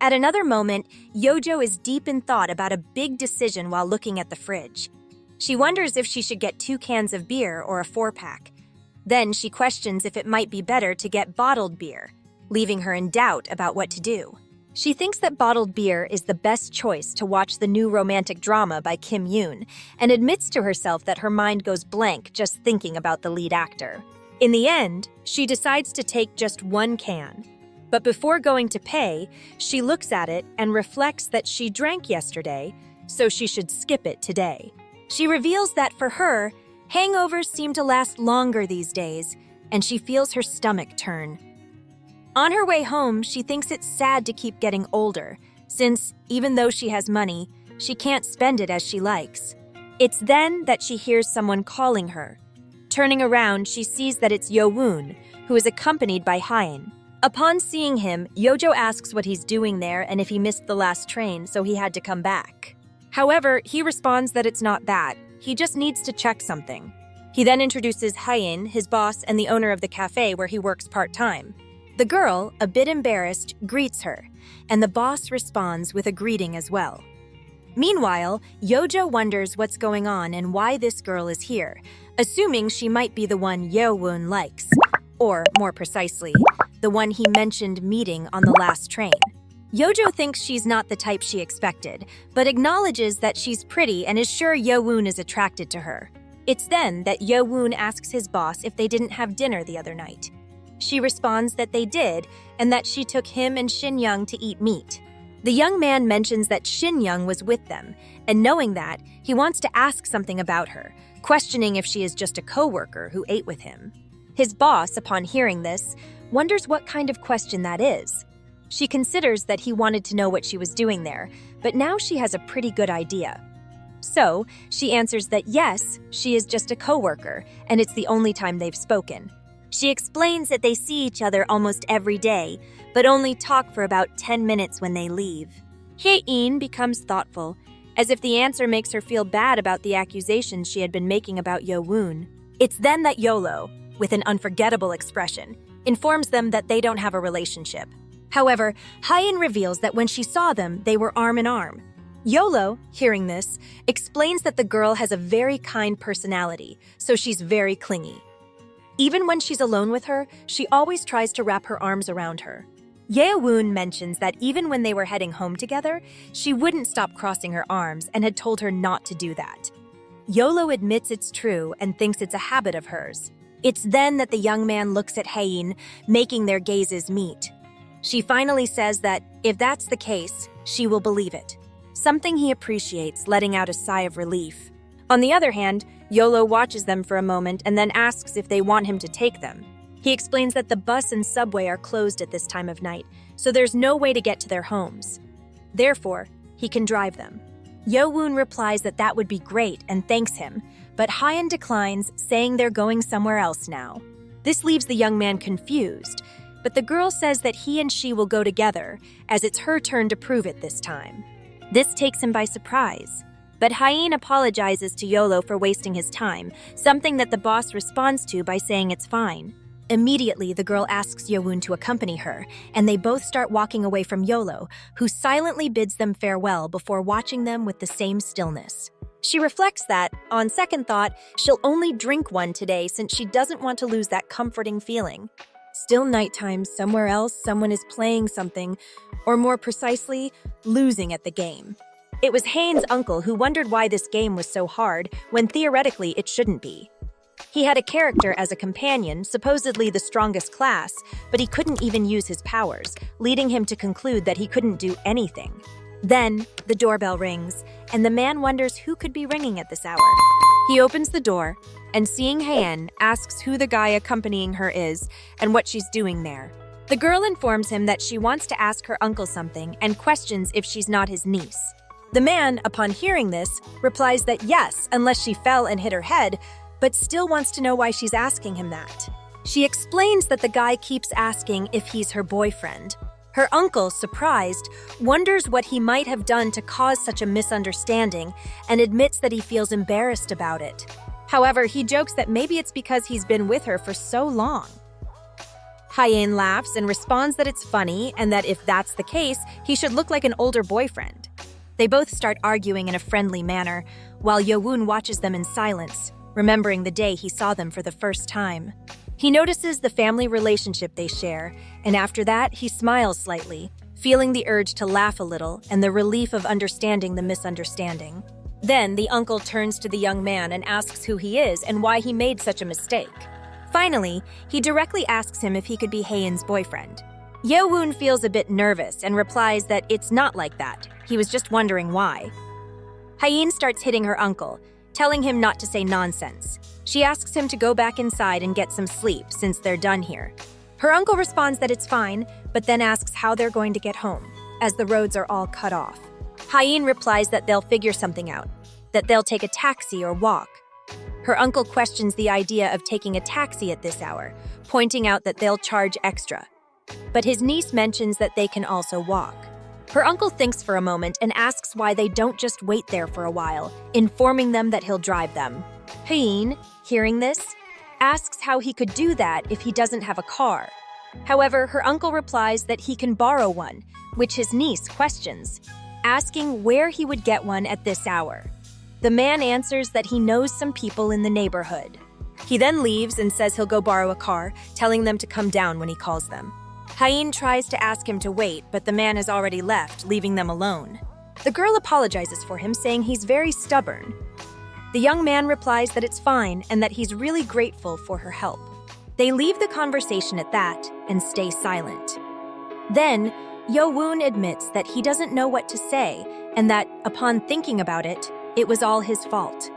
At another moment, Yojo is deep in thought about a big decision while looking at the fridge. She wonders if she should get 2 cans of beer or a 4-pack. Then she questions if it might be better to get bottled beer, leaving her in doubt about what to do. She thinks that bottled beer is the best choice to watch the new romantic drama by Kim Yoon, and admits to herself that her mind goes blank just thinking about the lead actor. In the end, she decides to take just 1 can. But before going to pay, she looks at it and reflects that she drank yesterday, so she should skip it today. She reveals that for her, hangovers seem to last longer these days, and she feels her stomach turn. On her way home, she thinks it's sad to keep getting older, since, even though she has money, she can't spend it as she likes. It's then that she hears someone calling her. Turning around, she sees that it's Yowoon, who is accompanied by Hyein. Upon seeing him, Yojo asks what he's doing there and if he missed the last train, so he had to come back. However, he responds that it's not that. He just needs to check something. He then introduces Hyein, his boss and the owner of the cafe where he works part-time. The girl, a bit embarrassed, greets her, and the boss responds with a greeting as well. Meanwhile, Yojo wonders what's going on and why this girl is here, assuming she might be the one Yeowon likes, or, more precisely, the one he mentioned meeting on the last train. Yojo thinks she's not the type she expected, but acknowledges that she's pretty and is sure Yeowon is attracted to her. It's then that Yeowon asks his boss if they didn't have dinner the other night. She responds that they did, and that she took him and Shin Young to eat meat. The young man mentions that Shin Young was with them, and knowing that, he wants to ask something about her, questioning if she is just a coworker who ate with him. His boss, upon hearing this, wonders what kind of question that is. She considers that he wanted to know what she was doing there, but now she has a pretty good idea. So, she answers that yes, she is just a coworker, and it's the only time they've spoken. She explains that they see each other almost every day, but only talk for about 10 minutes when they leave. Hye-in becomes thoughtful, as if the answer makes her feel bad about the accusations she had been making about Yowoon. It's then that Yolo, with an unforgettable expression, informs them that they don't have a relationship. However, Hyein reveals that when she saw them, they were arm in arm. Yolo, hearing this, explains that the girl has a very kind personality, so she's very clingy. Even when she's alone with her, she always tries to wrap her arms around her. Yeowon mentions that even when they were heading home together, she wouldn't stop crossing her arms and had told her not to do that. Yolo admits it's true and thinks it's a habit of hers. It's then that the young man looks at Hyein, making their gazes meet. She finally says that, if that's the case, she will believe it. Something he appreciates, letting out a sigh of relief. On the other hand, Yolo watches them for a moment and then asks if they want him to take them. He explains that the bus and subway are closed at this time of night, so there's no way to get to their homes. Therefore, he can drive them. Yowoon replies that that would be great and thanks him, but Hyein declines, saying they're going somewhere else now. This leaves the young man confused, but the girl says that he and she will go together, as it's her turn to prove it this time. This takes him by surprise. But Hyein apologizes to Yolo for wasting his time, something that the boss responds to by saying it's fine. Immediately, the girl asks Yowoon to accompany her, and they both start walking away from Yolo, who silently bids them farewell before watching them with the same stillness. She reflects that, on second thought, she'll only drink one today since she doesn't want to lose that comforting feeling. Still nighttime, somewhere else, someone is playing something, or more precisely, losing at the game. It was Hain's uncle who wondered why this game was so hard when theoretically it shouldn't be. He had a character as a companion, supposedly the strongest class, but he couldn't even use his powers, leading him to conclude that he couldn't do anything. Then, the doorbell rings, and the man wonders who could be ringing at this hour. He opens the door, and seeing Hyein, asks who the guy accompanying her is and what she's doing there. The girl informs him that she wants to ask her uncle something and questions if she's not his niece. The man, upon hearing this, replies that yes, unless she fell and hit her head, but still wants to know why she's asking him that. She explains that the guy keeps asking if he's her boyfriend. Her uncle, surprised, wonders what he might have done to cause such a misunderstanding and admits that he feels embarrassed about it. However, he jokes that maybe it's because he's been with her for so long. Hyein laughs and responds that it's funny and that if that's the case, he should look like an older boyfriend. They both start arguing in a friendly manner, while Yo-woon watches them in silence, remembering the day he saw them for the first time. He notices the family relationship they share, and after that, he smiles slightly, feeling the urge to laugh a little and the relief of understanding the misunderstanding. Then, the uncle turns to the young man and asks who he is and why he made such a mistake. Finally, he directly asks him if he could be Haein's boyfriend. Yo-woon feels a bit nervous and replies that it's not like that. He was just wondering why. Haein starts hitting her uncle, telling him not to say nonsense. She asks him to go back inside and get some sleep since they're done here. Her uncle responds that it's fine, but then asks how they're going to get home, as the roads are all cut off. Haein replies that they'll figure something out, that they'll take a taxi or walk. Her uncle questions the idea of taking a taxi at this hour, pointing out that they'll charge extra. But his niece mentions that they can also walk. Her uncle thinks for a moment and asks why they don't just wait there for a while, informing them that he'll drive them. Haein, hearing this, asks how he could do that if he doesn't have a car. However, her uncle replies that he can borrow one, which his niece questions, asking where he would get one at this hour. The man answers that he knows some people in the neighborhood. He then leaves and says he'll go borrow a car, telling them to come down when he calls them. Haein tries to ask him to wait, but the man has already left, leaving them alone. The girl apologizes for him, saying he's very stubborn. The young man replies that it's fine and that he's really grateful for her help. They leave the conversation at that and stay silent. Then, Yo-woon admits that he doesn't know what to say and that, upon thinking about it, it was all his fault.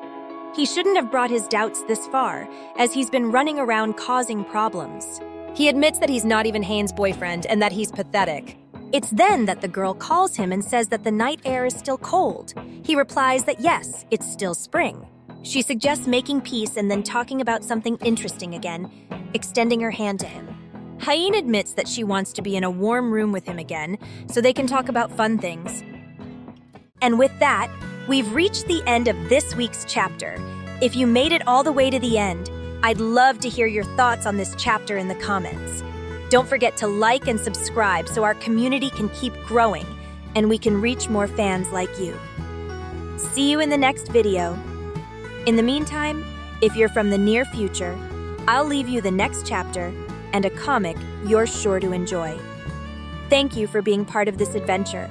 He shouldn't have brought his doubts this far, as he's been running around causing problems. He admits that he's not even Haein's boyfriend and that he's pathetic. It's then that the girl calls him and says that the night air is still cold. He replies that yes, it's still spring. She suggests making peace and then talking about something interesting again, extending her hand to him. Haein admits that she wants to be in a warm room with him again, so they can talk about fun things. And with that, we've reached the end of this week's chapter. If you made it all the way to the end, I'd love to hear your thoughts on this chapter in the comments. Don't forget to like and subscribe so our community can keep growing and we can reach more fans like you. See you in the next video. In the meantime, if you're from the near future, I'll leave you the next chapter and a comic you're sure to enjoy. Thank you for being part of this adventure.